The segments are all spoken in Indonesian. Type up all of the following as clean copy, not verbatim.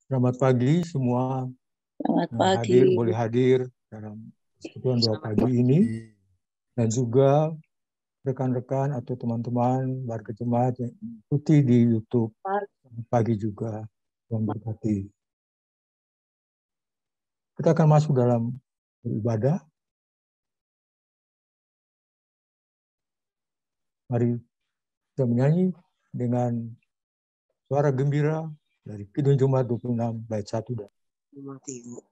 Selamat pagi semua Selamat yang pagi. boleh hadir dalam persekutuan doa pagi ini, dan juga rekan-rekan atau teman-teman warga jemaat yang ikuti di YouTube. Selamat pagi juga, Tuhan berkati. Kita akan masuk dalam beribadah. Mari kita menyanyi dengan suara gembira dari Kidung Jumat 26 bait 1 dan 3.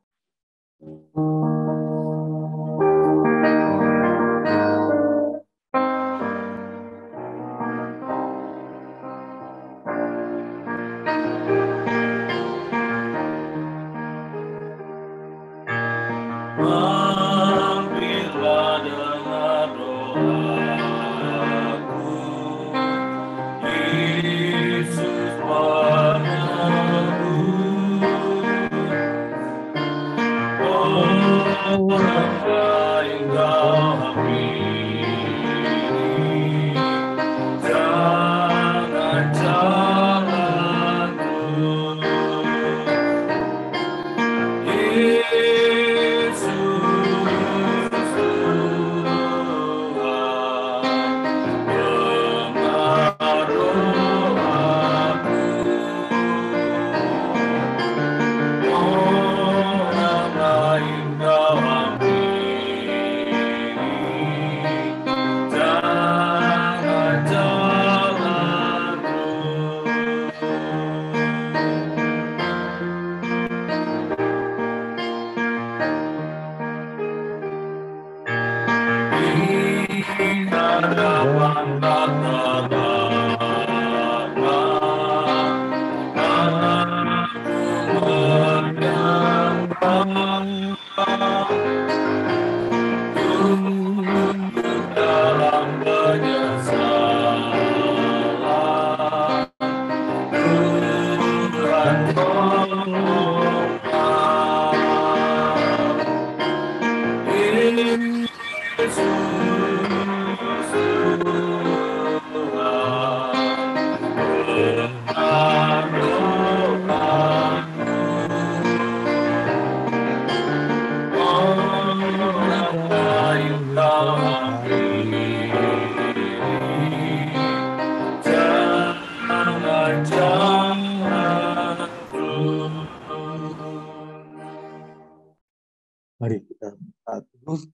Mari kita terus,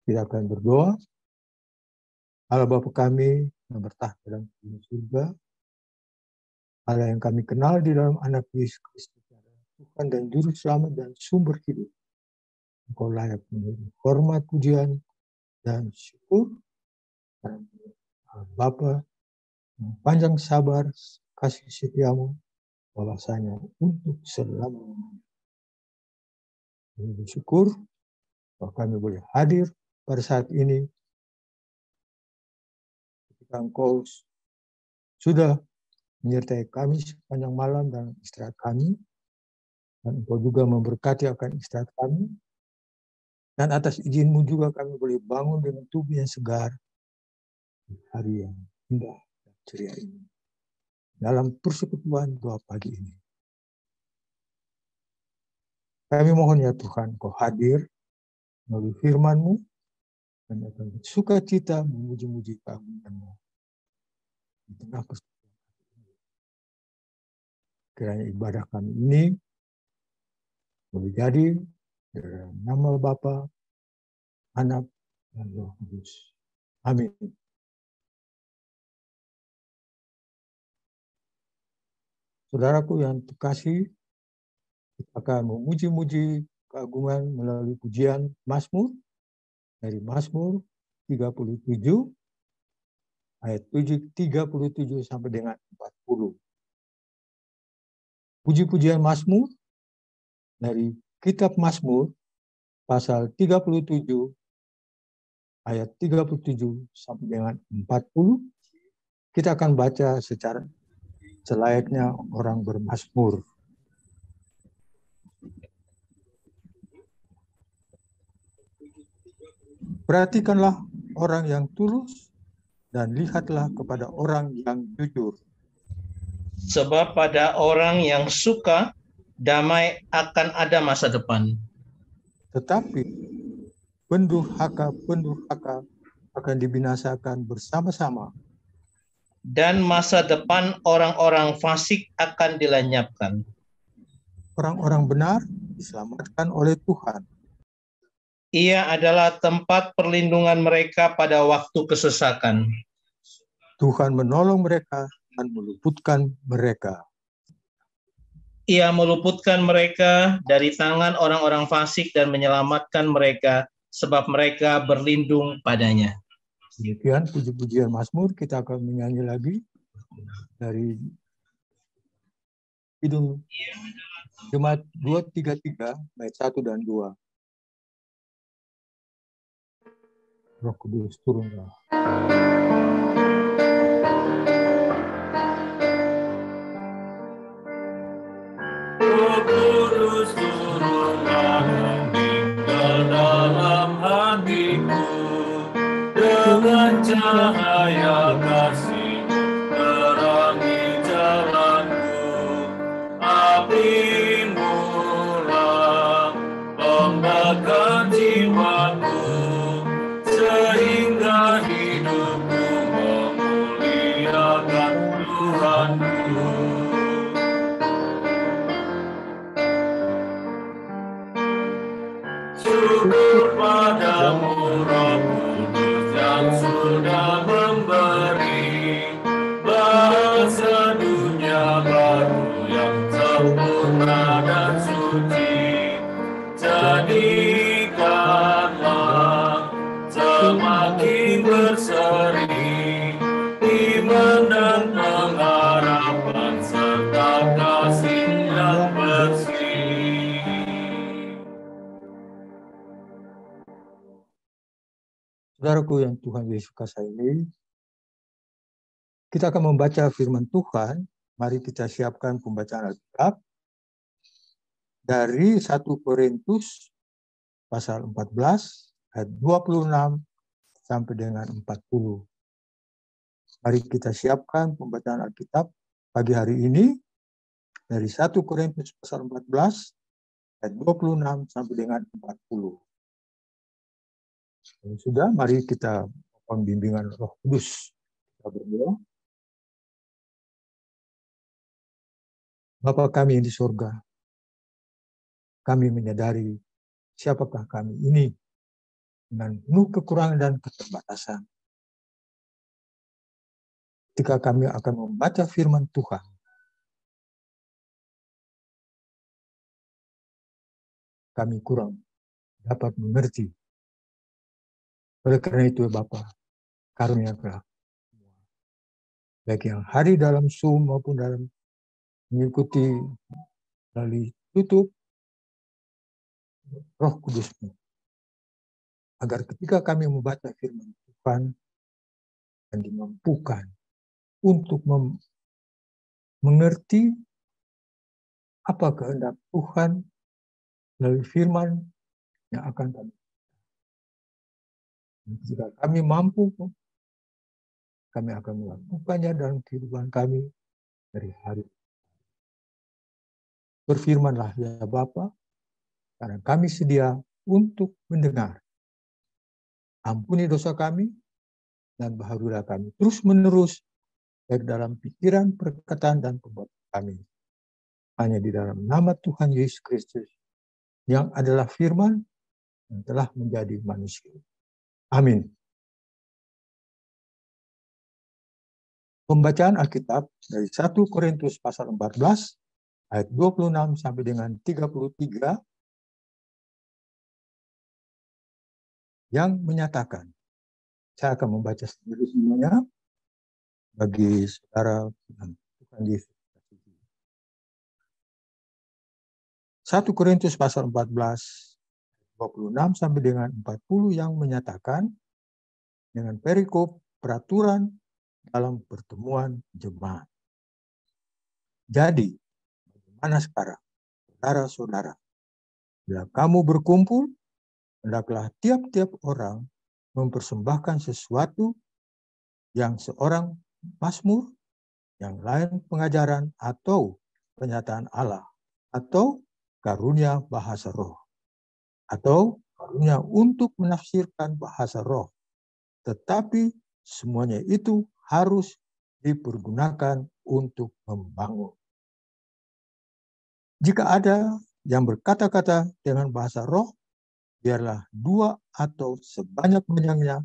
kita akan berdoa. Allah Bapa kami yang bertahta dalam surga, Allah yang kami kenal di dalam anak Yesus Kristus, Tuhan dan Juru Selamat dan sumber hidup. Engkau layak menerima hormat, pujian, dan syukur. Bapa yang panjang sabar, kasih setiamu, bahwasanya untuk selamanya. Kami bersyukur bahwa kami boleh hadir pada saat ini ketika Engkau sudah menyertai kami sepanjang malam dan istirahat kami, dan Engkau juga memberkati akan istirahat kami, dan atas izin-Mu juga kami boleh bangun dengan tubuh yang segar di hari yang indah dan ceria ini dalam persekutuan doa pagi ini. Kami mohon ya Tuhan, Kau hadir melalui firman-Mu, dan akan bersuka cita memuji-muji keagungan-Mu di tengah persekutuan. Kiranya ibadah kami ini boleh jadi dalam nama Bapa, Anak, dan Roh Kudus. Amin. Saudaraku yang terkasih, kita akan memuji-muji keagungan melalui pujian Mazmur dari Mazmur 37 ayat 37 sampai dengan 40. Puji-pujian Mazmur dari kitab Mazmur pasal 37 ayat 37 sampai dengan 40. Kita akan baca secara selayaknya orang bermazmur. Perhatikanlah orang yang tulus dan lihatlah kepada orang yang jujur. Sebab pada orang yang suka damai akan ada masa depan. Tetapi pendurhaka akan dibinasakan bersama-sama. Dan masa depan orang-orang fasik akan dilenyapkan. Orang-orang benar diselamatkan oleh Tuhan. Ia adalah tempat perlindungan mereka pada waktu kesesakan. Tuhan menolong mereka dan meluputkan mereka. Ia meluputkan mereka dari tangan orang-orang fasik dan menyelamatkan mereka sebab mereka berlindung padanya. Demikian puji-pujian Mazmur, kita akan menyanyi lagi dari Kidung Jemaat 233 ayat 1 dan 2. Roh Kudus turunlah. Roh Kudus turunlah tinggal dalam hatiku, dengan cahaya kasih terangi jalanku. Api-Mu lah membakar jiwaku, sehingga hidupku memuliakan Tuhanku. Syukur padamu Roh Kudus yang sudah memberi bahasa dunia baru yang sempurna dan suci. Jadikanlah semakin berseri iman dan pengharapan serta kasih yang bersih. Saudaraku yang Tuhan Yesus kasihi, kita akan membaca firman Tuhan. Mari kita siapkan pembacaan Alkitab dari 1 Korintus pasal 14 ayat 26 sampai dengan 40. Mari kita siapkan pembacaan Alkitab pagi hari ini dari 1 Korintus pasal 14 ayat 26 sampai dengan 40. Kalau sudah, mari kita mohon bimbingan Roh Kudus. Kita berdoa. Bapa kami yang di surga, kami menyadari siapakah kami ini dengan penuh kekurangan dan keterbatasan. Ketika kami akan membaca firman Tuhan, kami kurang dapat mengerti. Oleh karena itu, Bapa, karuniakanlah baik yang hari dalam Zoom maupun dalam mengikuti melalui YouTube, Roh Kudus-Mu, agar ketika kami membaca firman Tuhan dan dimampukan untuk mengerti apa kehendak Tuhan melalui firman yang akan kami. Jika kami mampu, kami akan melakukannya dalam kehidupan kami dari hari. Berfirmanlah ya Bapa, karena kami sedia untuk mendengar. Ampuni dosa kami dan baharulah kami terus-menerus baik dalam pikiran, perkataan, dan perbuatan kami. Hanya di dalam nama Tuhan Yesus Kristus yang adalah firman yang telah menjadi manusia. Amin. Pembacaan Alkitab dari 1 Korintus pasal 14 ayat 26 sampai dengan 33 yang menyatakan, saya akan membaca sendiri semuanya bagi saudara Tuhan Yesus. 1 Korintus pasal 14 26 sampai dengan 40 yang menyatakan dengan perikop peraturan dalam pertemuan jemaat. Jadi, bagaimana sekarang, saudara-saudara? Bila kamu berkumpul, hendaklah tiap-tiap orang mempersembahkan sesuatu yang seorang mazmur, yang lain pengajaran atau penyataan Allah, atau karunia bahasa roh, atau karunia untuk menafsirkan bahasa roh. Tetapi semuanya itu harus dipergunakan untuk membangun. Jika ada yang berkata-kata dengan bahasa roh, biarlah 2 atau sebanyak-banyaknya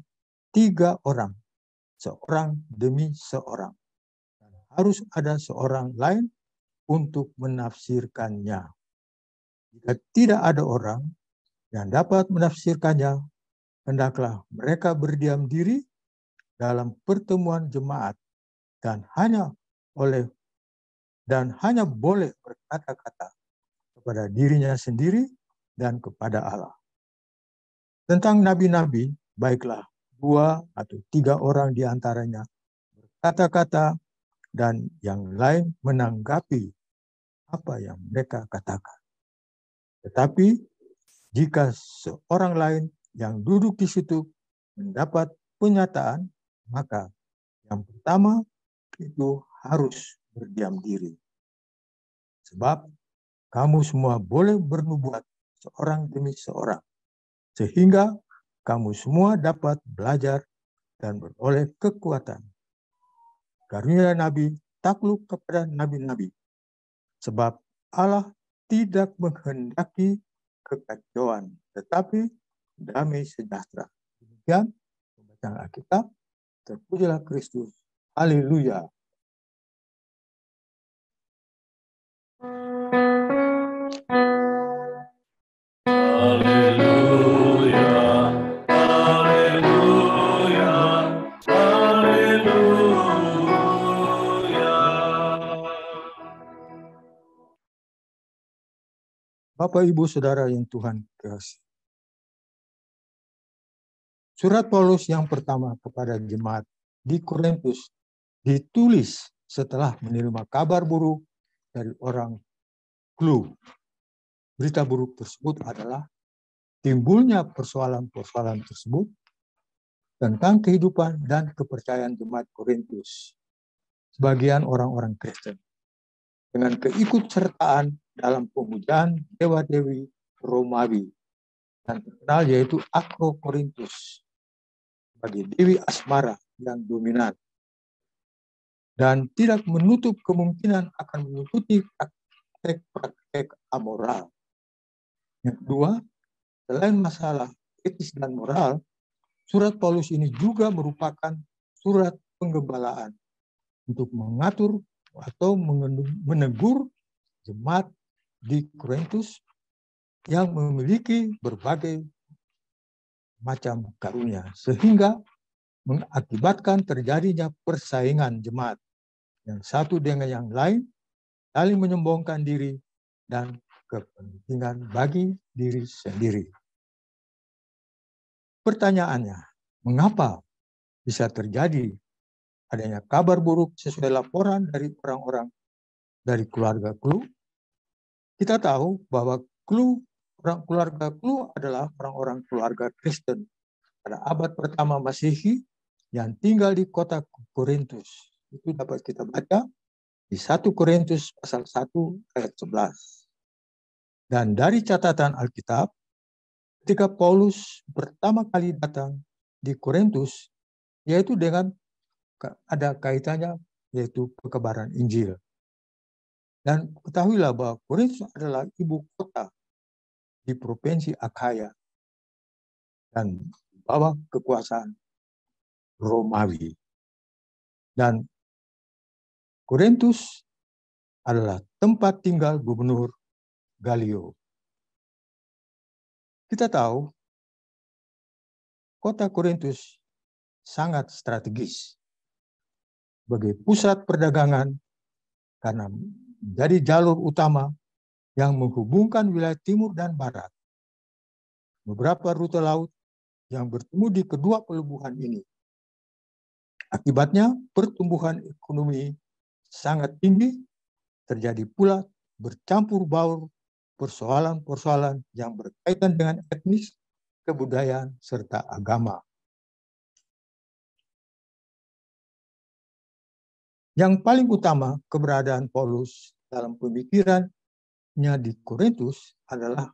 3 orang, seorang demi seorang. Dan harus ada seorang lain untuk menafsirkannya. Jika tidak ada orang yang dapat menafsirkannya, hendaklah mereka berdiam diri dalam pertemuan jemaat dan hanya boleh berkata-kata kepada dirinya sendiri dan kepada Allah. Tentang nabi-nabi, baiklah 2 atau 3 orang di antaranya berkata-kata dan yang lain menanggapi apa yang mereka katakan. Tetapi jika seorang lain yang duduk di situ mendapat penyataan, maka yang pertama itu harus berdiam diri. Sebab kamu semua boleh bernubuat seorang demi seorang, sehingga kamu semua dapat belajar dan beroleh kekuatan. Karunia nabi takluk kepada nabi-nabi, sebab Allah tidak menghendaki kekacauan, tetapi damai sejahtera. Demikian pembacaan Alkitab. Terpujilah Kristus. Haleluya. Haleluya, haleluya, haleluya. Bapak, Ibu, Saudara yang Tuhan kasih. Surat Paulus yang pertama kepada jemaat di Korintus ditulis setelah menerima kabar buruk dari orang Clue. Berita buruk tersebut adalah timbulnya persoalan-persoalan tersebut tentang kehidupan dan kepercayaan jemaat Korintus. Sebagian orang-orang Kristen dengan keikutsertaan dalam pemujaan dewa-dewi Romawi yang terkenal yaitu Akrokorintus bagi dewi asmara yang dominan dan tidak menutup kemungkinan akan mengikuti praktek-praktek amoral. Yang kedua, selain masalah etis dan moral, surat Paulus ini juga merupakan surat penggembalaan untuk mengatur atau menegur jemaat di Korintus yang memiliki berbagai macam karunia, sehingga mengakibatkan terjadinya persaingan jemaat yang satu dengan yang lain, saling menyombongkan diri dan kepentingan bagi diri sendiri. Pertanyaannya, mengapa bisa terjadi adanya kabar buruk sesuai laporan dari orang-orang dari keluarga Clue? Kita tahu bahwa keluarga Clue adalah orang-orang keluarga Kristen pada abad pertama Masehi yang tinggal di kota Korintus. Itu dapat kita baca di 1 Korintus pasal 1 ayat 11. Dan dari catatan Alkitab, ketika Paulus pertama kali datang di Korintus, yaitu dengan ada kaitannya yaitu pekebaran Injil. Dan ketahuilah bahwa Korintus adalah ibu kota di provinsi Akhaya dan di bawah kekuasaan Romawi. Dan Korintus adalah tempat tinggal gubernur Galio. Kita tahu kota Korintus sangat strategis sebagai pusat perdagangan karena menjadi jalur utama yang menghubungkan wilayah timur dan barat. Beberapa rute laut yang bertemu di kedua pelabuhan ini. Akibatnya pertumbuhan ekonomi sangat tinggi, terjadi pula bercampur baur persoalan-persoalan yang berkaitan dengan etnis, kebudayaan, serta agama. Yang paling utama keberadaan Paulus dalam pemikirannya di Korintus adalah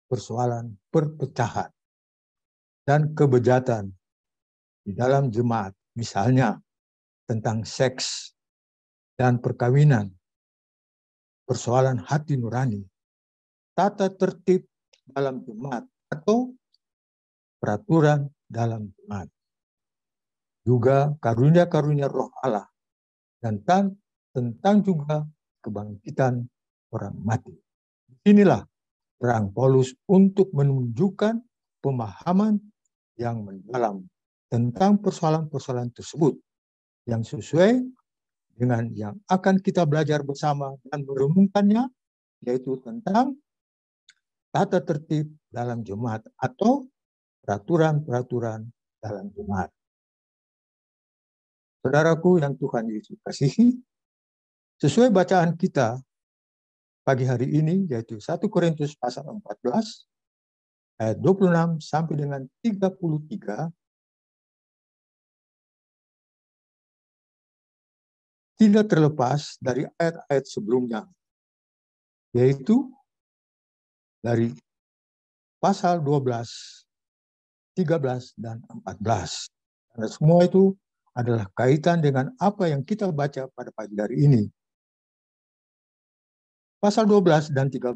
persoalan perpecahan dan kebejatan di dalam jemaat. Misalnya tentang seks dan perkawinan, persoalan hati nurani, tata tertib dalam jemaat atau peraturan dalam jemaat. Juga karunia-karunia roh Allah dan tentang juga kebangkitan orang mati. Inilah terang Paulus untuk menunjukkan pemahaman yang mendalam tentang persoalan-persoalan tersebut yang sesuai dengan yang akan kita belajar bersama dan merenungkannya, yaitu tentang tata tertib dalam jemaat atau peraturan-peraturan dalam jemaat. Saudaraku yang Tuhan Yesus kasihi, sesuai bacaan kita pagi hari ini, yaitu 1 Korintus pasal 14, ayat 26 sampai dengan 33, tidak terlepas dari ayat-ayat sebelumnya, yaitu dari pasal 12, 13, dan 14. Karena semua itu adalah kaitan dengan apa yang kita baca pada pagi hari ini. Pasal 12 dan 13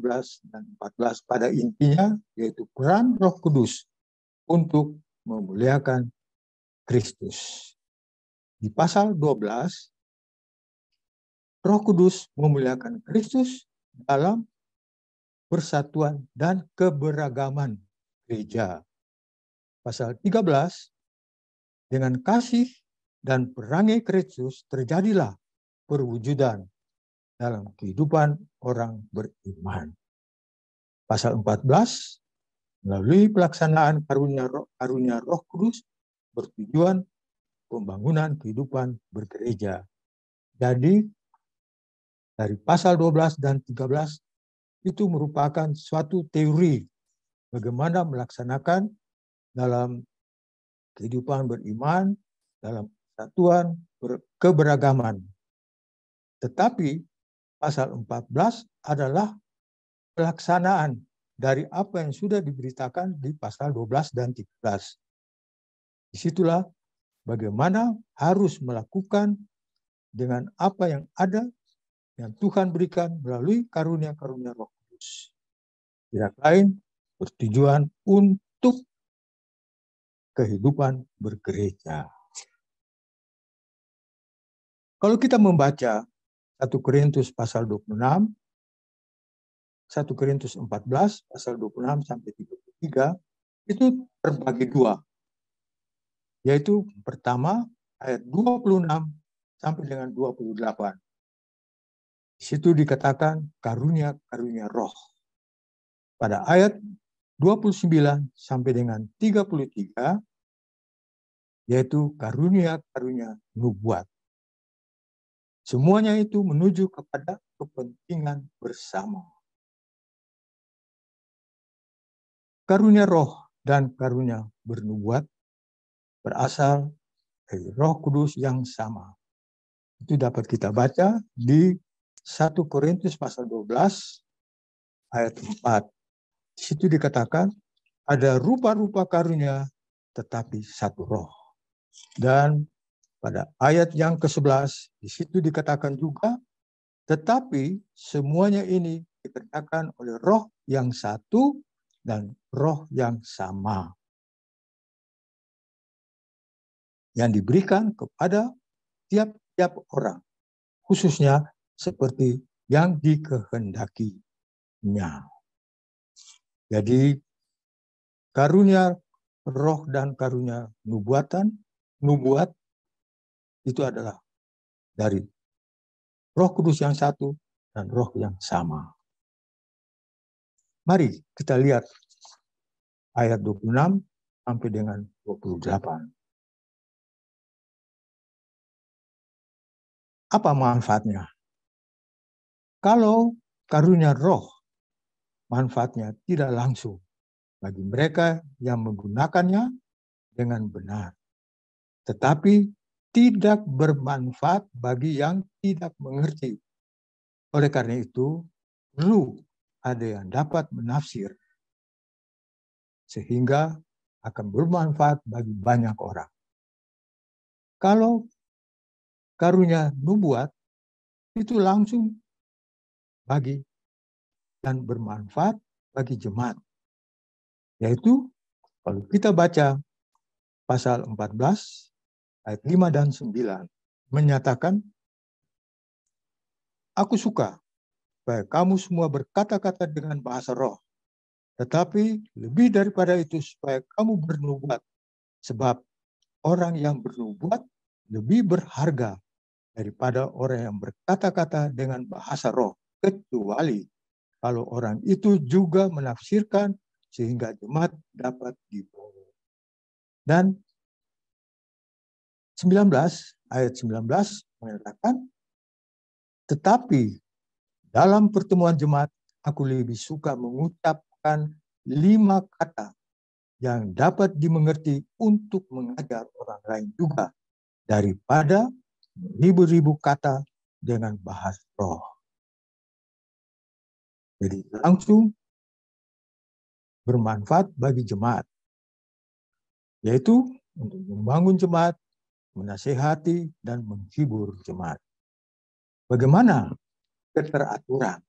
dan 14 pada intinya yaitu peran Roh Kudus untuk memuliakan Kristus. Di pasal 12, Roh Kudus memuliakan Kristus dalam persatuan dan keberagaman gereja. Pasal 13, dengan kasih dan perangai Kristus terjadilah perwujudan dalam kehidupan orang beriman. Pasal 14, melalui pelaksanaan karunia Roh Kudus bertujuan pembangunan kehidupan bergereja. Jadi, dari pasal 12 dan 13 itu merupakan suatu teori bagaimana melaksanakan dalam kehidupan beriman, dalam persatuan, keberagaman. Tetapi pasal 14 adalah pelaksanaan dari apa yang sudah diberitakan di pasal 12 dan 13. Disitulah bagaimana harus melakukan dengan apa yang ada yang Tuhan berikan melalui karunia-karunia Roh Kudus. Tidak lain bertujuan untuk kehidupan bergereja. Kalau kita membaca 1 Korintus pasal 26, 1 Korintus 14 pasal 26 sampai 33 itu terbagi dua. Yaitu pertama ayat 26 sampai dengan 28. Di situ dikatakan karunia-karunia roh. Pada ayat 29 sampai dengan 33 yaitu karunia-karunia nubuat. Semuanya itu menuju kepada kepentingan bersama. Karunia roh dan karunia bernubuat berasal dari Roh Kudus yang sama. Itu dapat kita baca di 1 Korintus pasal 12 ayat 4. Di situ dikatakan ada rupa-rupa karunia tetapi satu roh. Dan pada ayat yang ke-11 di situ dikatakan juga tetapi semuanya ini dikerjakan oleh roh yang satu dan roh yang sama yang diberikan kepada tiap-tiap orang, khususnya seperti yang dikehendakinya. Jadi karunia roh dan karunia nubuat itu adalah dari Roh Kudus yang satu dan roh yang sama. Mari kita lihat ayat 26 sampai dengan 28. Apa manfaatnya? Kalau karunia roh, manfaatnya tidak langsung bagi mereka yang menggunakannya dengan benar. Tetapi tidak bermanfaat bagi yang tidak mengerti. Oleh karena itu, perlu ada yang dapat menafsir sehingga akan bermanfaat bagi banyak orang. Kalau karunia nubuat itu langsung bagi dan bermanfaat bagi jemaat. Yaitu kalau kita baca pasal 14 ayat 5 dan 9 menyatakan, aku suka supaya kamu semua berkata-kata dengan bahasa roh, tetapi lebih daripada itu supaya kamu bernubuat, sebab orang yang bernubuat lebih berharga daripada orang yang berkata-kata dengan bahasa roh, kecuali kalau orang itu juga menafsirkan sehingga jemaat dapat dibawa. Dan ayat 19 mengatakan, tetapi dalam pertemuan jemaat aku lebih suka mengucapkan 5 kata yang dapat dimengerti untuk mengajar orang lain juga daripada ribu-ribu kata dengan bahasa roh. Jadi langsung bermanfaat bagi jemaat, yaitu untuk membangun jemaat, menasehati, dan menghibur jemaat. Bagaimana keteraturan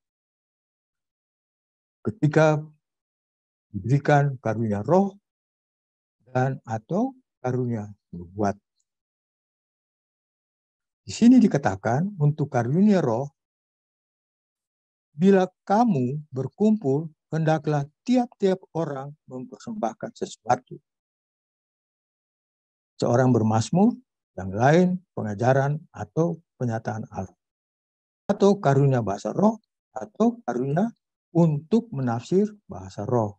ketika diberikan karunia roh dan atau karunia nubuat? Di sini dikatakan untuk karunia roh, bila kamu berkumpul, hendaklah tiap-tiap orang mempersembahkan sesuatu. Seorang bermazmur, yang lain pengajaran atau penyataan Allah. Atau karunia bahasa roh, atau karunia untuk menafsir bahasa roh.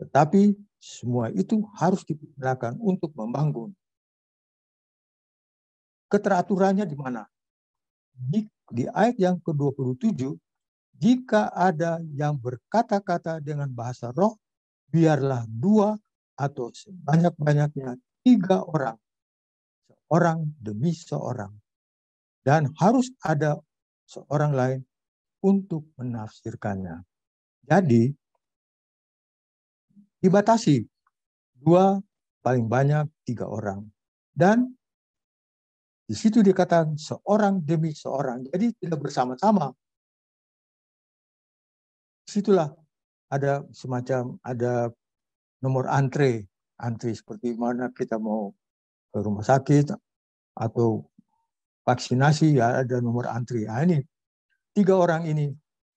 Tetapi semua itu harus digunakan untuk membangun. Keteraturannya di mana? Di ayat yang ke-27, jika ada yang berkata-kata dengan bahasa roh, biarlah 2 atau sebanyak-banyaknya 3 orang, seorang demi seorang. Dan harus ada seorang lain untuk menafsirkannya. Jadi, dibatasi 2, paling banyak 3 orang. Dan di situ dikatakan seorang demi seorang. Jadi tidak bersama-sama. Disitulah ada semacam ada nomor antri seperti mana kita mau ke rumah sakit atau vaksinasi, ya ada nomor antri. Nah, ini 3 orang ini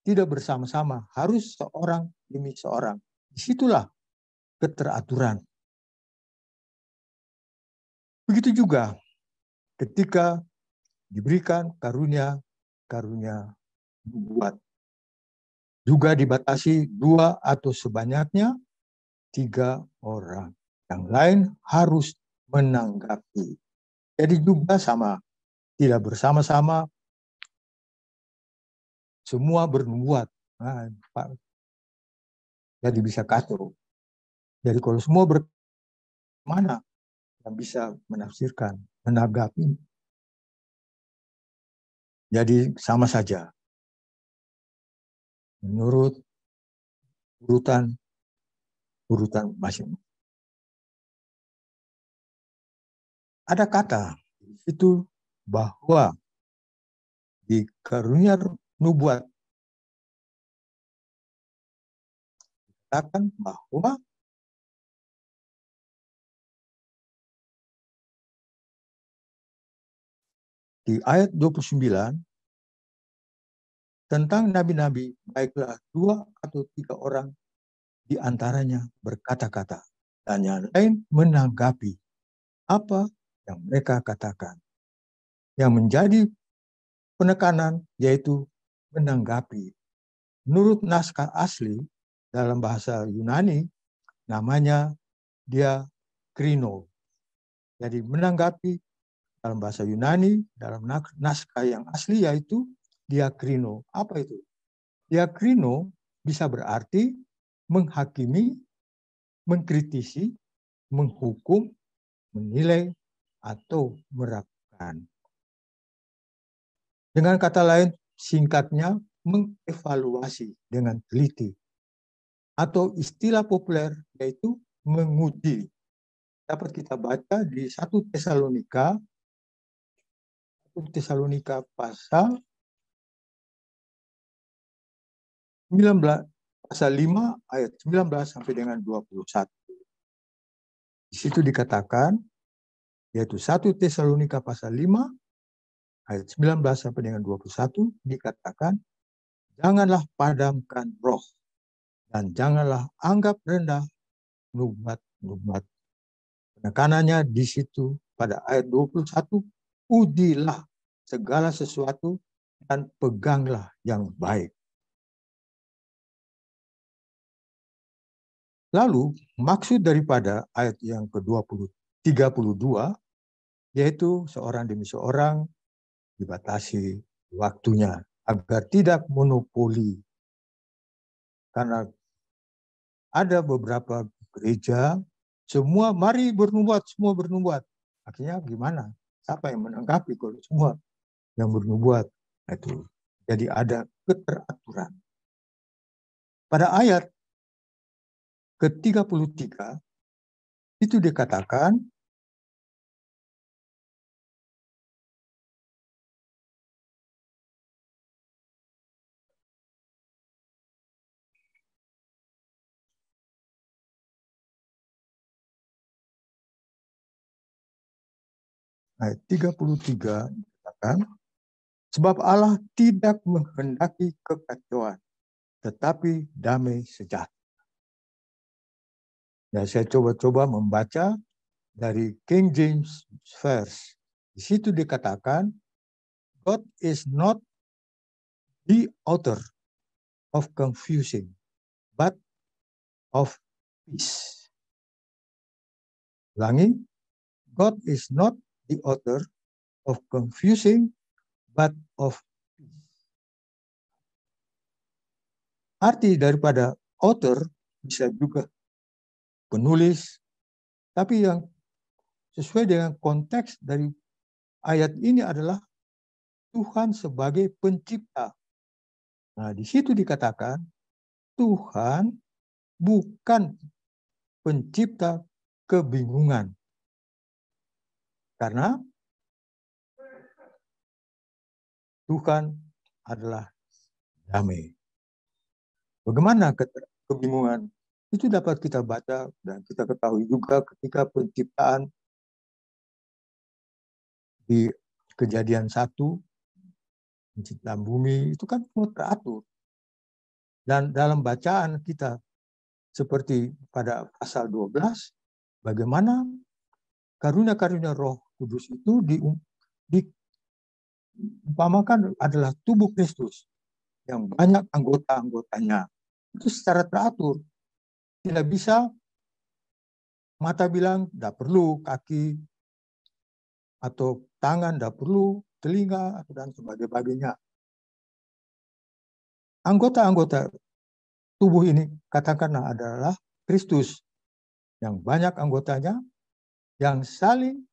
tidak bersama-sama, harus seorang demi seorang. Disitulah keteraturan. Begitu juga ketika diberikan karunia nubuat, juga dibatasi 2 atau sebanyaknya 3 orang. Yang lain harus menanggapi. Jadi juga sama, tidak bersama-sama semua bernubuat. Nah, jadi bisa kacau. Jadi kalau semua mana yang bisa menafsirkan, menanggapi. Jadi sama saja. Menurut urutan masing-masing. Ada kata itu bahwa di karunia nubuat dikatakan bahwa di ayat 29 tentang nabi-nabi, baiklah 2 atau 3 orang di antaranya berkata-kata dan yang lain menanggapi apa yang mereka katakan. Yang menjadi penekanan yaitu menanggapi. Menurut naskah asli dalam bahasa Yunani namanya diakrino. Jadi menanggapi dalam bahasa Yunani dalam naskah yang asli yaitu diakrino. Apa itu? Diakrino bisa berarti menghakimi, mengkritisi, menghukum, menilai, atau meragukan. dilakukan. Dengan kata lain, singkatnya mengevaluasi dengan teliti. Atau istilah populer yaitu menguji. Dapat kita baca di 1 Tesalonika pasal 5 ayat 19 sampai dengan 21. Di situ dikatakan, yaitu 1 Tesalonika pasal 5 ayat 19 sampai dengan 21 dikatakan, janganlah padamkan roh dan janganlah anggap rendah nubuat. Penekanannya di situ pada ayat 21, ujilah segala sesuatu dan peganglah yang baik. Lalu maksud daripada ayat yang ke-32 yaitu seorang demi seorang dibatasi waktunya agar tidak monopoli. Karena ada beberapa gereja semua mari bernubuat, semua bernubuat. Akhirnya gimana? Siapa yang menanggapi kalau semua yang bernubuat? Itu. Jadi ada keteraturan. Pada ayat ke-33 itu dikatakan ayat 33 dikatakan, sebab Allah tidak menghendaki kekacauan, tetapi damai sejahtera. Ya, saya coba-coba membaca dari King James Version. Di situ dikatakan, God is not the author of confusion, but of peace. Ulangi, God is not the author of confusing, but of peace. Arti daripada author bisa juga penulis, tapi yang sesuai dengan konteks dari ayat ini adalah Tuhan sebagai pencipta. Nah, di situ dikatakan Tuhan bukan pencipta kebingungan. Karena Tuhan adalah damai. Bagaimana kebingungan? Itu dapat kita baca dan kita ketahui juga ketika penciptaan di Kejadian 1, penciptaan bumi, itu kan semua teratur. Dan dalam bacaan kita, seperti pada pasal 12, bagaimana karunia-karunia Roh Kudus itu diumpamakan adalah tubuh Kristus yang banyak anggota-anggotanya. Itu secara teratur. Tidak bisa mata bilang tidak perlu kaki atau tangan, tidak perlu telinga dan sebagainya. Anggota-anggota tubuh ini katakanlah adalah Kristus yang banyak anggotanya yang saling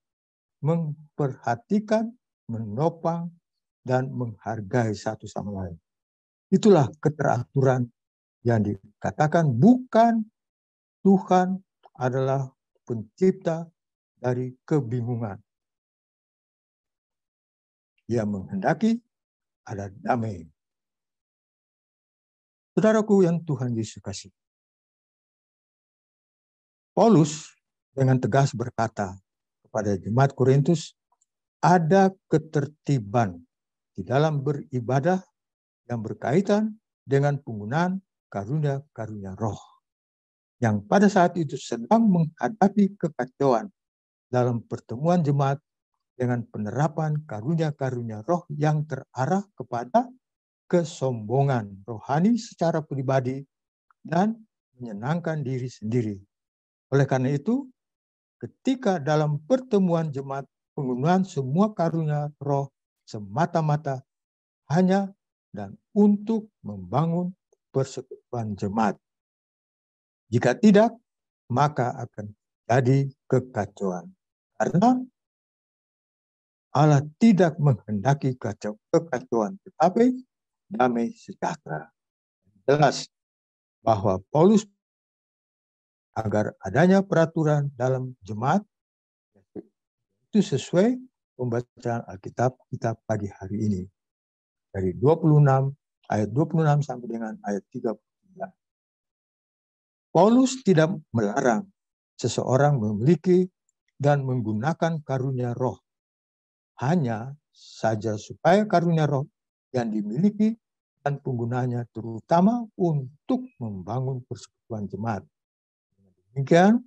memperhatikan, menopang, dan menghargai satu sama lain. Itulah keteraturan yang dikatakan bukan Tuhan adalah pencipta dari kebingungan. Dia menghendaki ada damai. Saudaraku yang Tuhan Yesus kasih. Paulus dengan tegas berkata kepada jemaat Korintus, ada ketertiban di dalam beribadah yang berkaitan dengan penggunaan karunia-karunia roh. Yang pada saat itu sedang menghadapi kekacauan dalam pertemuan jemaat dengan penerapan karunia-karunia roh yang terarah kepada kesombongan rohani secara pribadi dan menyenangkan diri sendiri. Oleh karena itu, ketika dalam pertemuan jemaat penggunaan semua karunia roh semata-mata hanya dan untuk membangun persekutuan jemaat. Jika tidak, maka akan jadi kekacauan. Karena Allah tidak menghendaki kekacauan, tetapi damai sejahtera. Jelas bahwa Paulus agar adanya peraturan dalam jemaat itu sesuai pembacaan Alkitab kita pagi hari ini. Dari 26 ayat 26 sampai dengan ayat 39. Paulus tidak melarang seseorang memiliki dan menggunakan karunia roh. Hanya saja supaya karunia roh yang dimiliki dan penggunanya terutama untuk membangun persekutuan jemaat. Demikian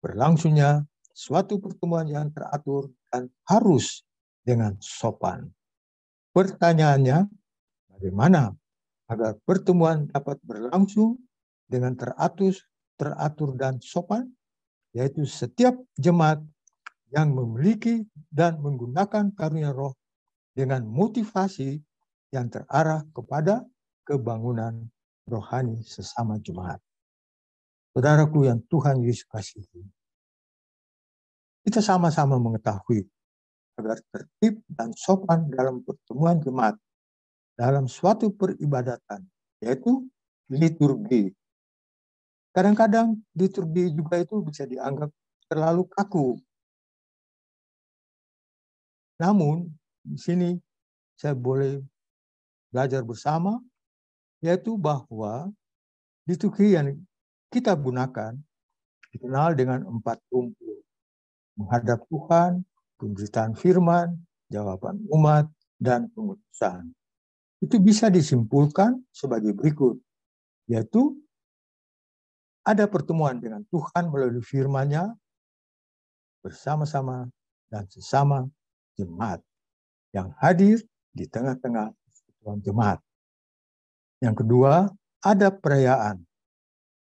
berlangsungnya suatu pertemuan yang teratur dan harus dengan sopan. Pertanyaannya, bagaimana agar pertemuan dapat berlangsung dengan teratur dan sopan? Yaitu setiap jemaat yang memiliki dan menggunakan karunia roh dengan motivasi yang terarah kepada kebangunan rohani sesama jemaat. Saudaraku yang Tuhan Yesus kasihi, kita sama-sama mengetahui agar tertib dan sopan dalam pertemuan jemaat dalam suatu peribadatan, yaitu liturgi. Kadang-kadang liturgi juga itu bisa dianggap terlalu kaku. Namun, di sini saya boleh belajar bersama, yaitu bahwa liturgi yang kita gunakan dikenal dengan 4 kumpul. Menghadap Tuhan, pemberitaan firman, jawaban umat, dan pengutusan. Itu bisa disimpulkan sebagai berikut, yaitu ada pertemuan dengan Tuhan melalui firman-Nya bersama-sama dan sesama jemaat yang hadir di tengah-tengah persekutuan jemaat. Yang kedua, ada perayaan,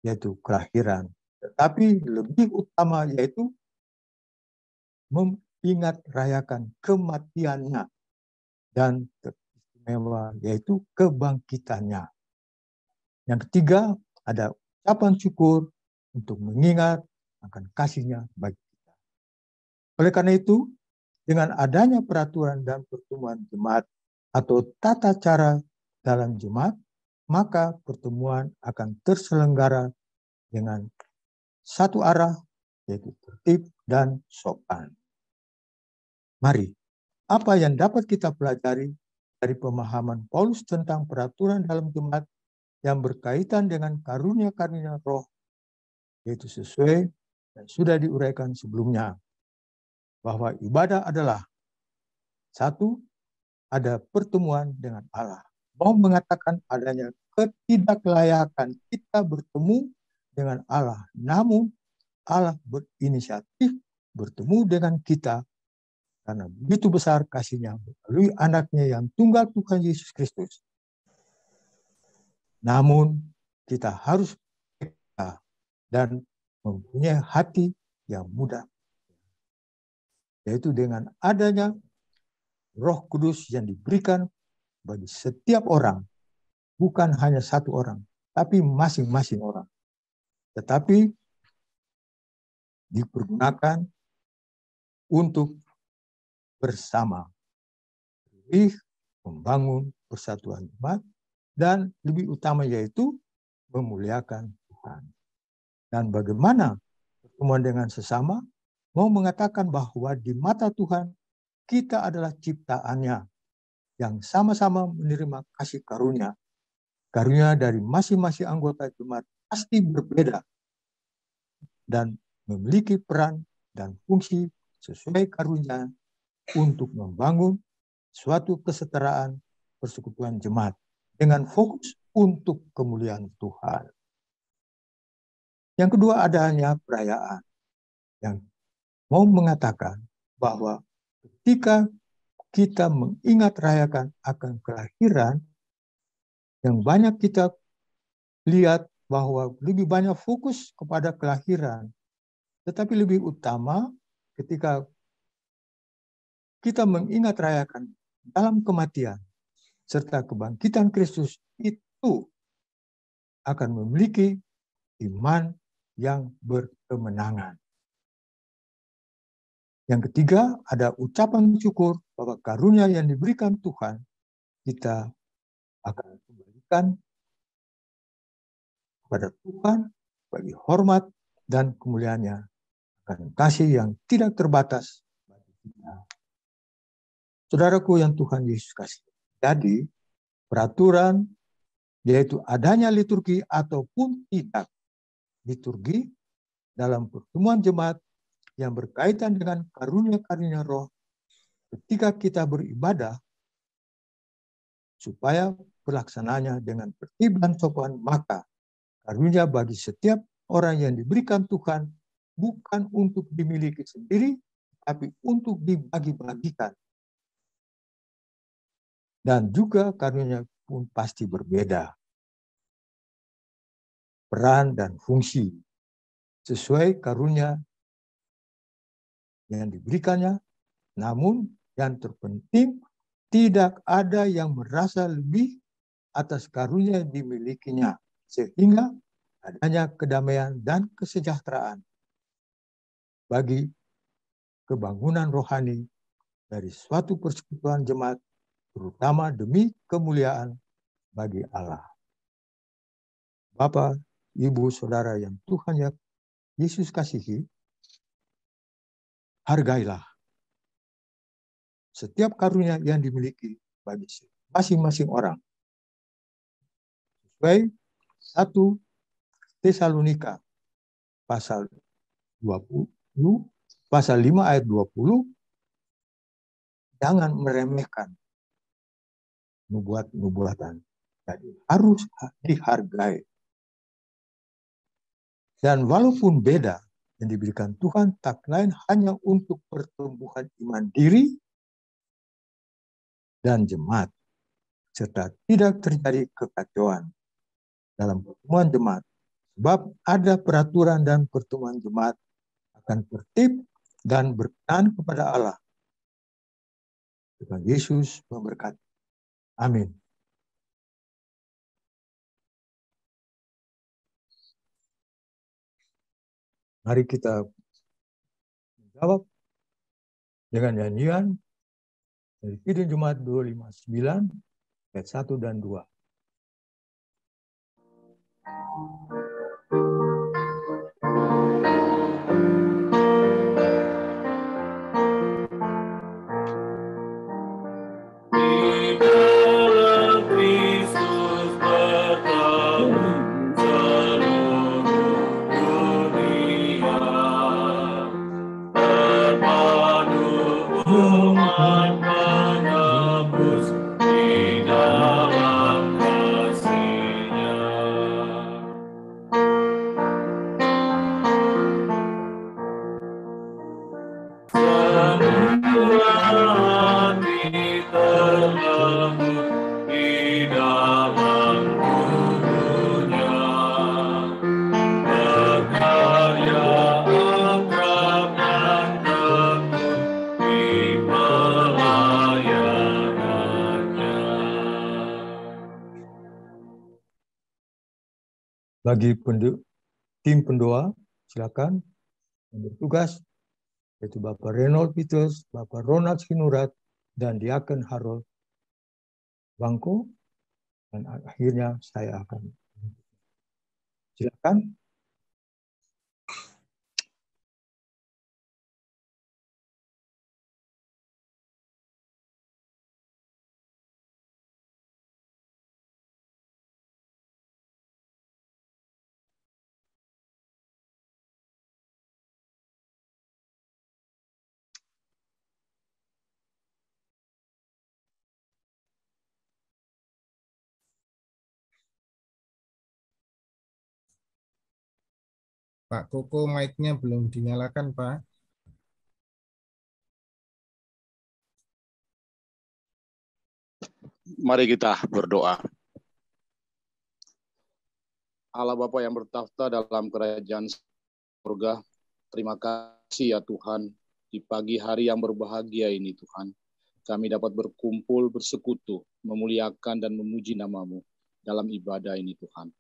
yaitu kelahiran. Tetapi lebih utama yaitu mengingat rayakan kematiannya dan teristimewa yaitu kebangkitannya. Yang ketiga, ada ucapan syukur untuk mengingat akan kasih-Nya bagi kita. Oleh karena itu, dengan adanya peraturan dan pertemuan jemaat atau tata cara dalam jemaat, maka pertemuan akan terselenggara dengan satu arah, yaitu tertib dan sopan. Mari, apa yang dapat kita pelajari dari pemahaman Paulus tentang peraturan dalam jemaat yang berkaitan dengan karunia-karunia roh, yaitu sesuai dan sudah diuraikan sebelumnya, bahwa ibadah adalah satu, ada pertemuan dengan Allah. Mau mengatakan adanya ketidaklayakan kita bertemu dengan Allah, namun Allah berinisiatif bertemu dengan kita karena begitu besar kasih-Nya melalui anaknya yang tunggal Tuhan Yesus Kristus. Namun kita harus peka dan mempunyai hati yang mudah, yaitu dengan adanya Roh Kudus yang diberikan bagi setiap orang, bukan hanya satu orang, tapi masing-masing orang. Tetapi dipergunakan untuk bersama, lebih membangun persatuan jemaat, dan lebih utama yaitu memuliakan Tuhan. Dan bagaimana pertemuan dengan sesama? Mau mengatakan bahwa di mata Tuhan kita adalah ciptaannya yang sama-sama menerima kasih karunia. Karunia dari masing-masing anggota jemaat pasti berbeda dan memiliki peran dan fungsi sesuai karunia untuk membangun suatu kesetaraan persekutuan jemaat dengan fokus untuk kemuliaan Tuhan. Yang kedua adanya perayaan yang mau mengatakan bahwa ketika kita mengingat rayakan akan kelahiran, yang banyak kita lihat bahwa lebih banyak fokus kepada kelahiran, tetapi lebih utama ketika kita mengingat rayakan dalam kematian serta kebangkitan Kristus, itu akan memiliki iman yang berkemenangan. Yang ketiga, ada ucapan syukur bahwa karunia yang diberikan Tuhan, kita akan kembalikan kepada Tuhan bagi hormat dan kemuliaannya, akan kasih yang tidak terbatas bagi kita. Saudaraku yang Tuhan Yesus kasih. Jadi, peraturan yaitu adanya liturgi ataupun tidak liturgi dalam pertemuan jemaat yang berkaitan dengan karunia-karunia roh ketika kita beribadah, supaya pelaksananya dengan tertib dan sopan, maka karunia bagi setiap orang yang diberikan Tuhan bukan untuk dimiliki sendiri, tapi untuk dibagi-bagikan. Dan juga karunia pun pasti berbeda. Peran dan fungsi sesuai karunia yang diberikannya, namun yang terpenting tidak ada yang merasa lebih atas karunia yang dimilikinya, sehingga adanya kedamaian dan kesejahteraan bagi kebangunan rohani dari suatu persekutuan jemaat, terutama demi kemuliaan bagi Allah. Bapak, Ibu, Saudara yang Tuhan Yesus kasihi, hargailah setiap karunia yang dimiliki bagi masing-masing orang. Sesuai 1 Tesalonika pasal 20, pasal 5 ayat 20, jangan meremehkan nubuatan. Jadi harus dihargai. Dan walaupun beda, yang diberikan Tuhan tak lain hanya untuk pertumbuhan iman diri dan jemaat, serta tidak terjadi kekacauan dalam pertemuan jemaat. Sebab ada peraturan dan pertemuan jemaat akan tertib dan berkenan kepada Allah. Tuhan Yesus memberkati. Amin. Mari kita menjawab dengan nyanyian dari Kidung Jemaat 259 ayat 1 dan 2. Di dalam Kristus bertemu seluruh dunia, terpadu umat menebus di dalam kasih-Nya. Semua hati terlebur di dalam tubuhnya, berkarya akrab dan tekun di pelayanannya. Bagi tim pendoa, silakan yang bertugas, yaitu Bapak Reynold Peters, Bapak Ronald Sinurat, dan Diaken Harold Bangko, dan akhirnya saya akan. Silakan. Pak Koko, mic-nya belum dinyalakan, Pak. Mari kita berdoa. Allah Bapa yang bertakhta dalam kerajaan surga, terima kasih ya Tuhan, di pagi hari yang berbahagia ini Tuhan, kami dapat berkumpul, bersekutu, memuliakan dan memuji nama-Mu dalam ibadah ini Tuhan.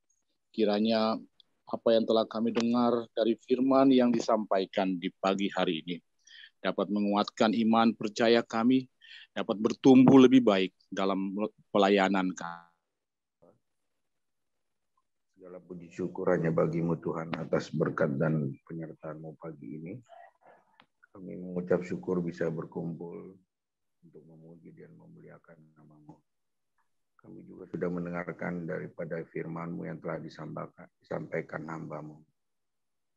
Kiranya apa yang telah kami dengar dari firman yang disampaikan di pagi hari ini dapat menguatkan iman percaya kami, dapat bertumbuh lebih baik dalam pelayanan kami. Segala puji syukur hanya bagimu Tuhan atas berkat dan penyertaan-Mu pagi ini. Kami mengucap syukur bisa berkumpul untuk memuji dan memuliakan nama-Mu. Kami juga sudah mendengarkan daripada firman-Mu yang telah disampaikan hamba-Mu.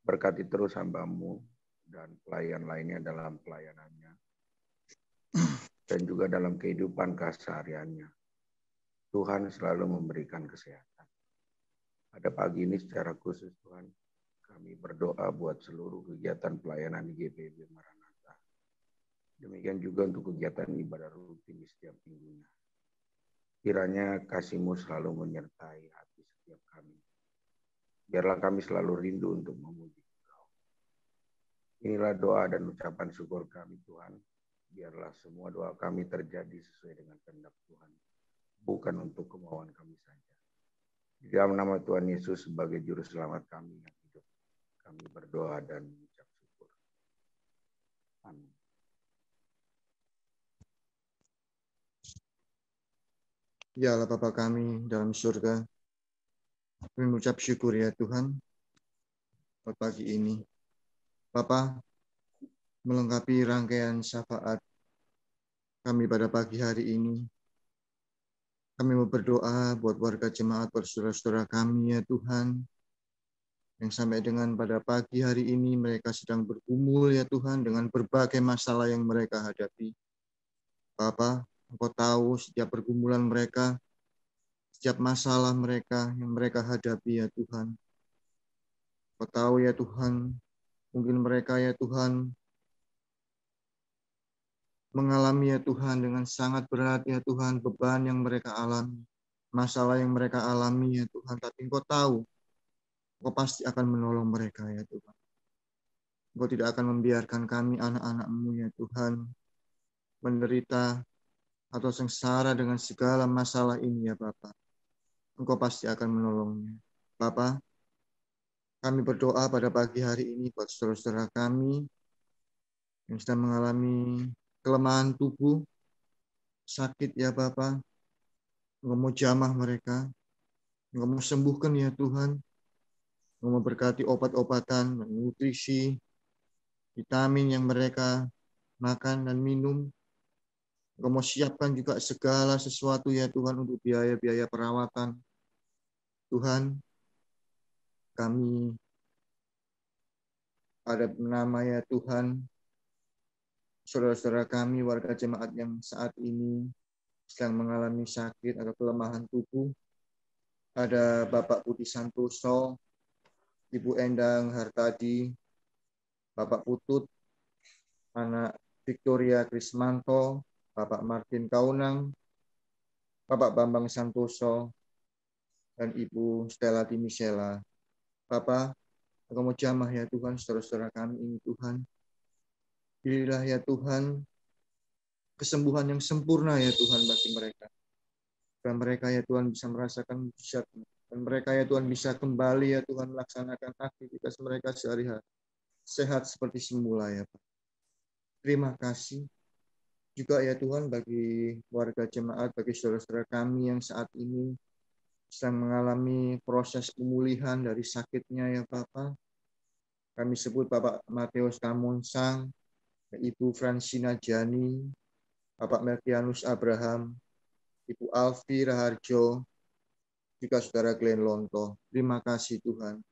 Berkati terus hamba-Mu dan pelayan lainnya dalam pelayanannya dan juga dalam kehidupan kesehariannya. Tuhan selalu memberikan kesehatan. Pada pagi ini secara khusus Tuhan, kami berdoa buat seluruh kegiatan pelayanan di GPIB Maranatha. Demikian juga untuk kegiatan ibadah rutin di setiap minggunya. Kiranya kasih-Mu selalu menyertai hati setiap kami. Biarlah kami selalu rindu untuk memuji Engkau. Inilah doa dan ucapan syukur kami Tuhan. Biarlah semua doa kami terjadi sesuai dengan kehendak Tuhan. Bukan untuk kemauan kami saja. Di dalam nama Tuhan Yesus sebagai juru selamat kami yang hidup, kami berdoa dan mengucap syukur. Amin. Ya Allah Bapa kami dalam surga, kami mengucap syukur ya Tuhan pada pagi ini. Bapa, melengkapi rangkaian syafaat kami pada pagi hari ini, kami mau berdoa buat warga jemaat, buat saudara-saudara kami ya Tuhan, yang sampai dengan pada pagi hari ini mereka sedang bergumul ya Tuhan dengan berbagai masalah yang mereka hadapi. Bapa, Engkau tahu setiap pergumulan mereka, setiap masalah mereka yang mereka hadapi ya Tuhan. Engkau tahu ya Tuhan, mungkin mereka ya Tuhan mengalami ya Tuhan dengan sangat berat ya Tuhan beban yang mereka alami, masalah yang mereka alami ya Tuhan. Tapi Engkau tahu, Engkau pasti akan menolong mereka ya Tuhan. Engkau tidak akan membiarkan kami anak-anak-Mu ya Tuhan menderita atau sengsara dengan segala masalah ini ya Bapa. Engkau pasti akan menolongnya. Bapa, kami berdoa pada pagi hari ini buat saudara-saudara kami yang sedang mengalami kelemahan tubuh, sakit ya Bapa. Engkau mau jamah mereka, Engkau mau sembuhkan ya Tuhan. Engkau mau berkati obat-obatan, nutrisi, vitamin yang mereka makan dan minum. Engkau mau siapkan juga segala sesuatu ya Tuhan untuk biaya-biaya perawatan. Tuhan, kami ada nama ya Tuhan, saudara-saudara kami, warga jemaat yang saat ini sedang mengalami sakit atau kelemahan tubuh. Ada Bapak Budi Santoso, Ibu Endang Hartadi, Bapak Putut, anak Victoria Krismanto, Bapak Martin Kaunang, Bapak Bambang Santoso, dan Ibu Stella Timisela. Bapak, Engkau mau jamah ya Tuhan, saudara-saudara kami ini Tuhan. Berilah ya Tuhan, kesembuhan yang sempurna ya Tuhan bagi mereka. Dan mereka ya Tuhan bisa merasakan mujizat. Dan mereka ya Tuhan bisa kembali ya Tuhan melaksanakan aktivitas mereka sehari-hari. Sehat seperti semula ya Pak. Terima kasih. Juga ya Tuhan bagi warga jemaat, bagi saudara-saudara kami yang saat ini sedang mengalami proses pemulihan dari sakitnya ya Bapak. Kami sebut Bapak Mateus Kamonsang, Ibu Fransina Jani, Bapak Melkianus Abraham, Ibu Alfi Raharjo, juga Saudara Glenn Lonto. Terima kasih Tuhan.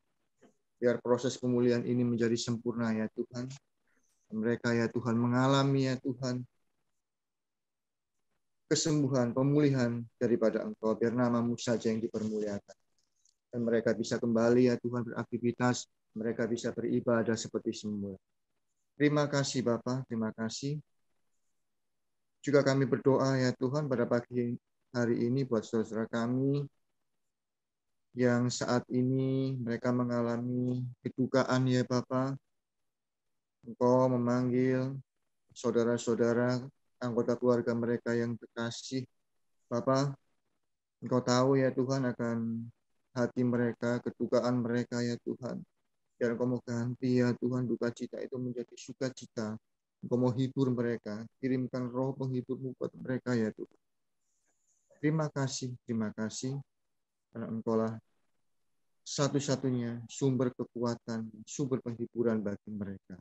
Biar proses pemulihan ini menjadi sempurna ya Tuhan. Mereka ya Tuhan mengalami ya Tuhan kesembuhan, pemulihan daripada Engkau. Biar nama-Mu saja yang dipermuliakan. Dan mereka bisa kembali ya Tuhan beraktivitas, mereka bisa beribadah seperti semula. Terima kasih Bapak, terima kasih. Juga kami berdoa ya Tuhan pada pagi hari ini buat saudara-saudara kami yang saat ini mereka mengalami kedukaan ya Bapak. Engkau memanggil saudara-saudara, anggota keluarga mereka yang terkasih. Bapak, Engkau tahu ya Tuhan akan hati mereka, kedukaan mereka ya Tuhan. Biar Engkau mau ganti ya Tuhan duka cita itu menjadi sukacita. Engkau mau hibur mereka. Kirimkan roh penghibur-Mu buat mereka ya Tuhan. Terima kasih. Karena Engkaulah satu-satunya sumber kekuatan, sumber penghiburan bagi mereka.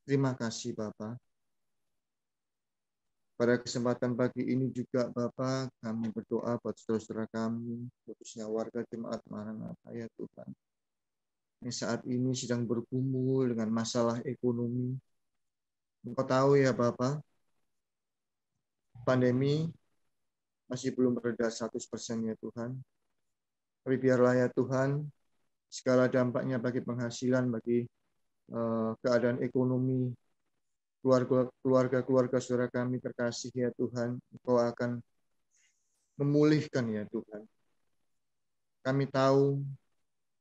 Terima kasih Bapa. Pada kesempatan pagi ini juga Bapa, kami berdoa buat saudara-saudara kami, khususnya warga jemaat Maranatha ya Tuhan. Yang saat ini sedang bergumul dengan masalah ekonomi. Engkau tahu ya Bapa, pandemi masih belum reda 100% ya Tuhan. Tapi biarlah ya Tuhan, segala dampaknya bagi penghasilan, bagi keadaan ekonomi, keluarga saudara kami terkasih ya Tuhan, Engkau akan memulihkan ya Tuhan. Kami tahu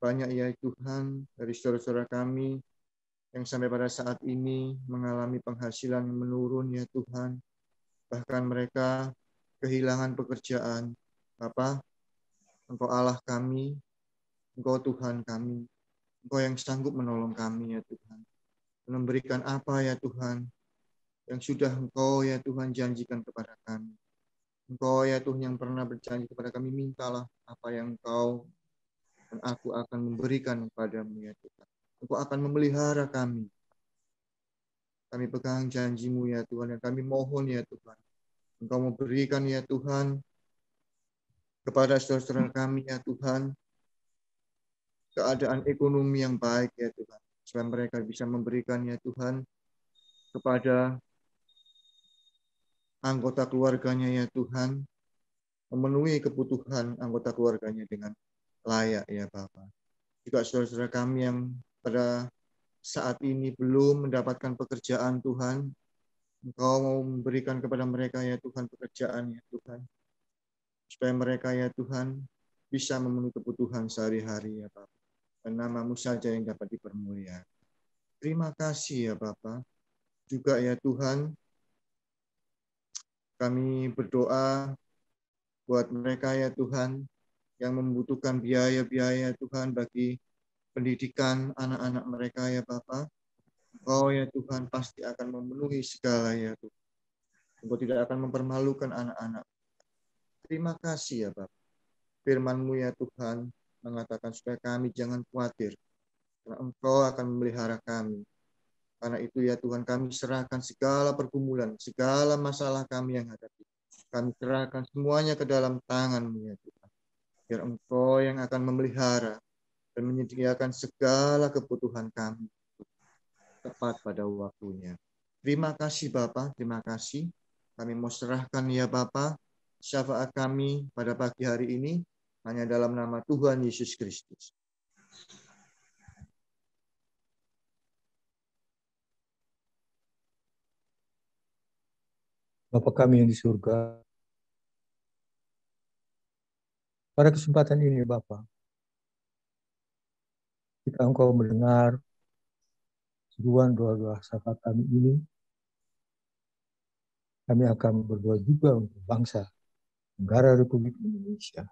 banyak ya Tuhan dari saudara-saudara kami yang sampai pada saat ini mengalami penghasilan yang menurun ya Tuhan. Bahkan mereka kehilangan pekerjaan. Bapa, Engkau Allah kami, Engkau Tuhan kami, Engkau yang sanggup menolong kami ya Tuhan. Memberikan apa ya Tuhan yang sudah Engkau ya Tuhan janjikan kepada kami. Engkau ya Tuhan yang pernah berjanji kepada kami, mintalah apa yang Engkau dan aku akan memberikan kepadamu ya Tuhan. Engkau akan memelihara kami. Kami pegang janji-Mu ya Tuhan, dan kami mohon ya Tuhan. Engkau memberikan ya Tuhan kepada saudara-saudara kami ya Tuhan, keadaan ekonomi yang baik ya Tuhan. Supaya mereka bisa memberikan ya Tuhan kepada anggota keluarganya ya Tuhan, memenuhi kebutuhan anggota keluarganya dengan layak ya Bapak. Juga saudara-saudara kami yang pada saat ini belum mendapatkan pekerjaan Tuhan, Engkau mau memberikan kepada mereka ya Tuhan pekerjaan ya Tuhan. Supaya mereka ya Tuhan bisa memenuhi kebutuhan sehari-hari ya Bapak. Dan nama-Mu saja yang dapat dipermuliakan. Terima kasih ya Bapak. Juga ya Tuhan, kami berdoa buat mereka ya Tuhan yang membutuhkan biaya-biaya Tuhan bagi pendidikan anak-anak mereka ya Bapak. Engkau ya Tuhan pasti akan memenuhi segala ya Tuhan. Engkau tidak akan mempermalukan anak-anak. Terima kasih ya Bapak. Firman-Mu ya Tuhan mengatakan supaya kami jangan khawatir. Karena Engkau akan memelihara kami. Karena itu ya Tuhan kami serahkan segala pergumulan, segala masalah kami yang hadapi. Kami serahkan semuanya ke dalam tangan-Mu ya Tuhan. Biar Engkau yang akan memelihara dan menyediakan segala kebutuhan kami tepat pada waktunya. Terima kasih Bapa, terima kasih. Kami mau serahkan ya Bapa, syafaat kami pada pagi hari ini hanya dalam nama Tuhan Yesus Kristus. Bapa kami yang di surga, pada kesempatan ini Bapa, jika Engkau mendengar seruan doa-doa syafaat kami ini, kami akan berdoa juga untuk bangsa negara Republik Indonesia.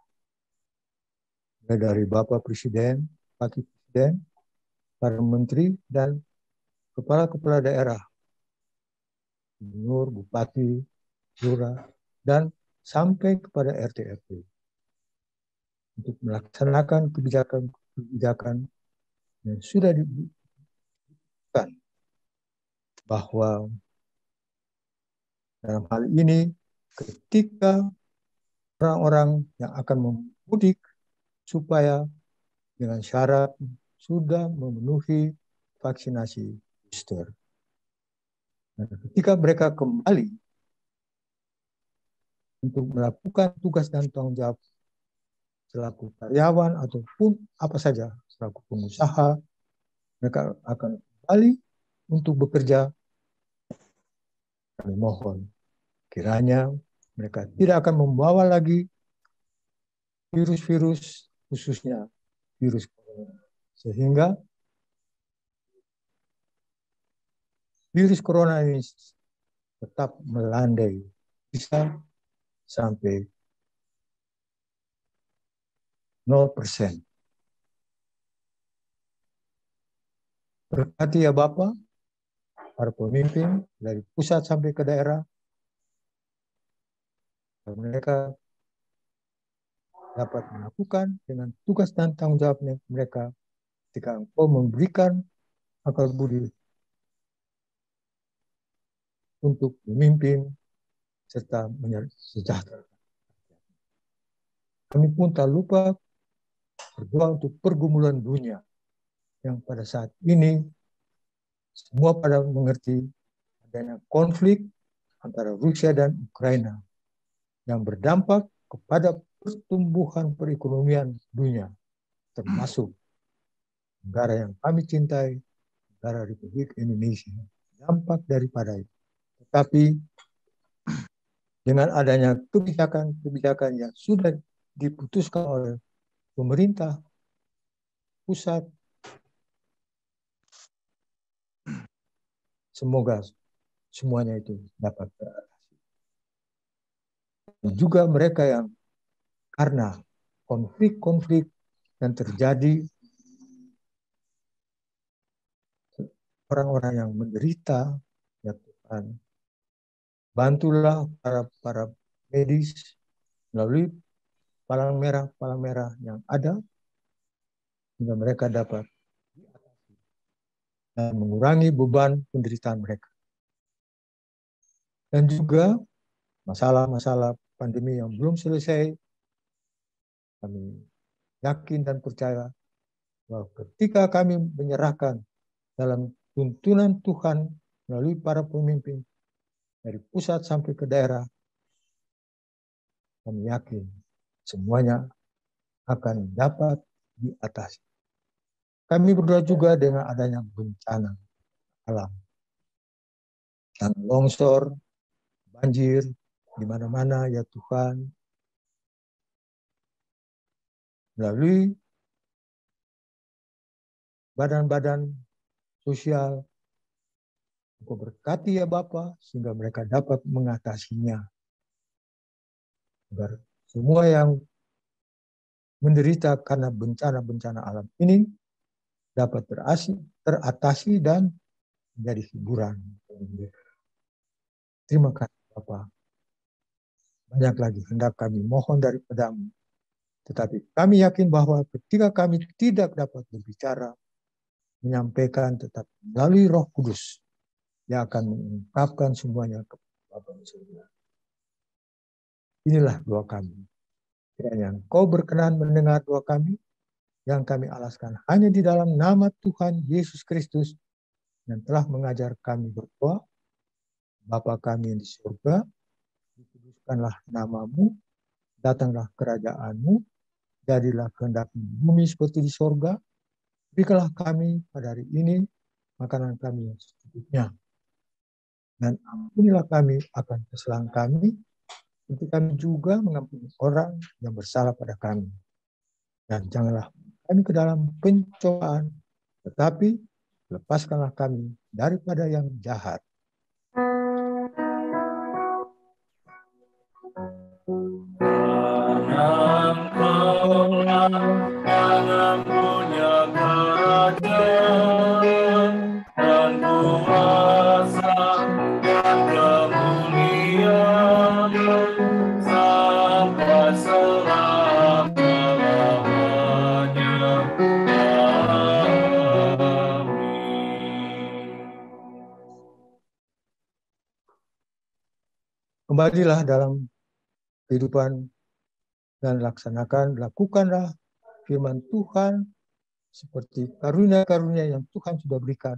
Mulai dari Bapak Presiden, Wakil Presiden, para menteri, dan kepala-kepala daerah, gubernur, bupati, lurah, dan sampai kepada RT-RT. Untuk melaksanakan kebijakan yang sudah dibutuhkan, bahwa dalam hal ini ketika orang-orang yang akan memudik supaya dengan syarat sudah memenuhi vaksinasi booster. Nah, ketika mereka kembali untuk melakukan tugas dan tanggung jawab selaku karyawan ataupun apa saja selaku pengusaha, mereka akan kembali untuk bekerja. Kami mohon kiranya mereka tidak akan membawa lagi virus-virus, khususnya virus corona, sehingga virus corona ini tetap melandai, bisa sampai 0%. Berkati ya Bapak, para pemimpin dari pusat sampai ke daerah, agar mereka dapat melakukan dengan tugas dan tanggung jawab mereka ketika Engkau memberikan akal budi untuk memimpin serta menyejahterakan. Kami pun tak lupa berdoa untuk pergumulan dunia yang pada saat ini semua pada mengerti adanya konflik antara Rusia dan Ukraina yang berdampak kepada pertumbuhan perekonomian dunia, termasuk negara yang kami cintai, negara Republik Indonesia. Dampak daripada itu. Tetapi dengan adanya kebijakan-kebijakan yang sudah diputuskan oleh pemerintah pusat, semoga semuanya itu dapat teratasi. Dan juga mereka yang karena konflik-konflik yang terjadi, orang-orang yang menderita, ya Tuhan, bantulah para medis melalui palang merah yang ada, sehingga mereka dapat diatasi dan mengurangi beban penderitaan mereka. Dan juga masalah-masalah pandemi yang belum selesai, kami yakin dan percaya bahwa ketika kami menyerahkan dalam tuntunan Tuhan melalui para pemimpin dari pusat sampai ke daerah, kami yakin semuanya akan dapat diatasi. Kami berdoa juga dengan adanya bencana alam, dan longsor, banjir di mana-mana ya Tuhan, melalui badan-badan sosial, Engkau berkati ya Bapa, sehingga mereka dapat mengatasinya. Agar semua yang menderita karena bencana-bencana alam ini dapat teratasi dan menjadi hiburan. Terima kasih Bapa. Banyak lagi hendak kami mohon daripada-Mu. Tetapi kami yakin bahwa ketika kami tidak dapat berbicara, menyampaikan, tetapi melalui Roh Kudus yang akan mengungkapkan semuanya kepada Bapa di surga. Inilah doa kami. Kiranya Engkau berkenan mendengar doa kami yang kami alaskan hanya di dalam nama Tuhan Yesus Kristus yang telah mengajar kami berdoa. Bapa kami yang di surga, dikuduskanlah nama-Mu, datanglah kerajaan-Mu, jadilah kehendak-Mu di bumi seperti di surga. Berikanlah kami pada hari ini makanan kami yang secukupnya. Dan ampunilah kami akan kesalahan kami, seperti kami juga mengampuni orang yang bersalah pada kami. Dan janganlah kami ke dalam pencobaan, tetapi lepaskanlah kami daripada yang jahat. Yang punya kerajaan dan kuasa dan kemuliaan sampai selama-lamanya. Amin. Kembalilah dalam kehidupan dan lakukanlah firman Tuhan seperti karunia-karunia yang Tuhan sudah berikan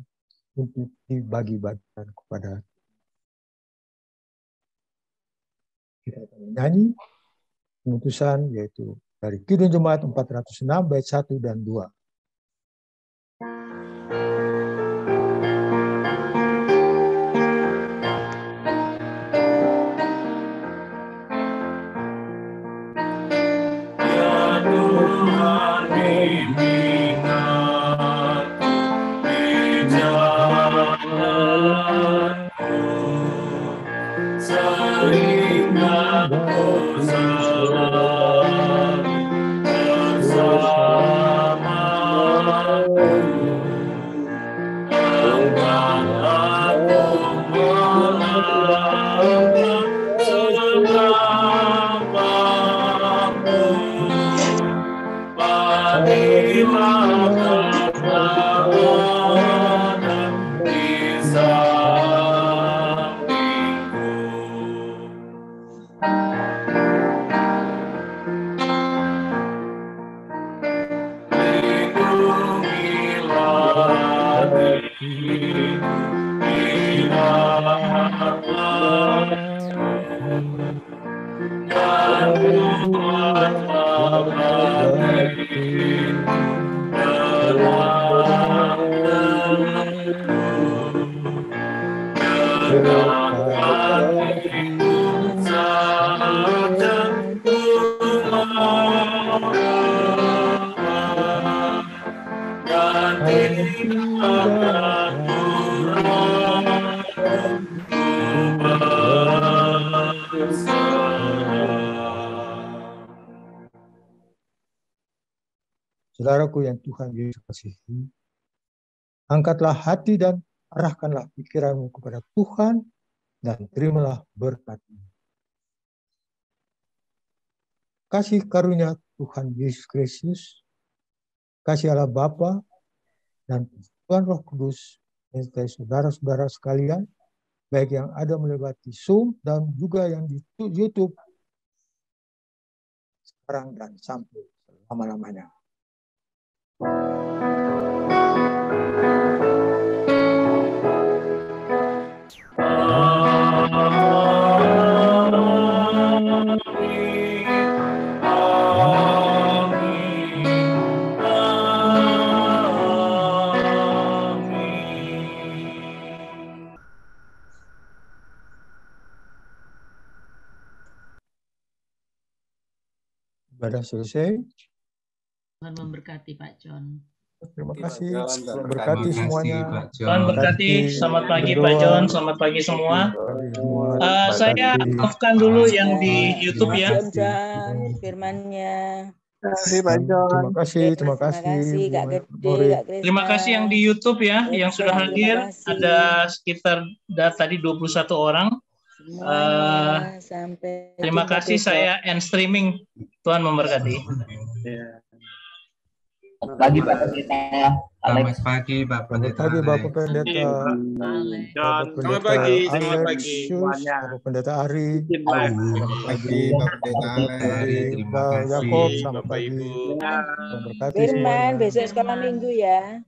untuk dibagi-bagikan kepada kita. Menyanyi pengutusan yaitu dari Kidung Jemaat 406 bait 1 dan 2. Lindungilah diri di rahmat-Mu, dan buatlah hati dalam teguh, dekatkan dirimu saat jatuh marah, dan tinggalkan kurangku berserah. Saudaraku yang Tuhan Yesus kasihi, angkatlah hati dan arahkanlah pikiranmu kepada Tuhan dan terimalah berkat-Nya. Kasih karunia Tuhan Yesus Kristus, kasih Allah Bapa dan Tuhan Roh Kudus menyertai saudara-saudara sekalian, baik yang ada melewati Zoom dan juga yang di YouTube sekarang dan sampai selama-lamanya. Ibadah selesai. Tuhan memberkati Pak John. Terima kasih. Tuhan berkati semuanya. Tuhan berkati. Selamat pagi Pak John. Selamat pagi semua. Saya maafkan dulu yang di YouTube ya. John, firman-Nya. Terima kasih, terima kasih. Kak Gede, Kak Krisna. Terima kasih yang di YouTube ya, yang sudah hadir. Ada sekitar tadi 21 orang. Sampai Terima kasih, saya end streaming. Tuhan memberkati. Selamat pagi Pak Pendeta. Selamat pagi Pak Pendeta. Selamat pagi Bapak Pendeta. Selamat pagi, selamat pagi semuanya. Bapak Pendeta Ari. Selamat pagi Pak Pendeta Alex. Terima kasih. Yakob, selamat pagi. Ibu. Tuhan berkati Firman, semuanya. besok sekolah minggu ya.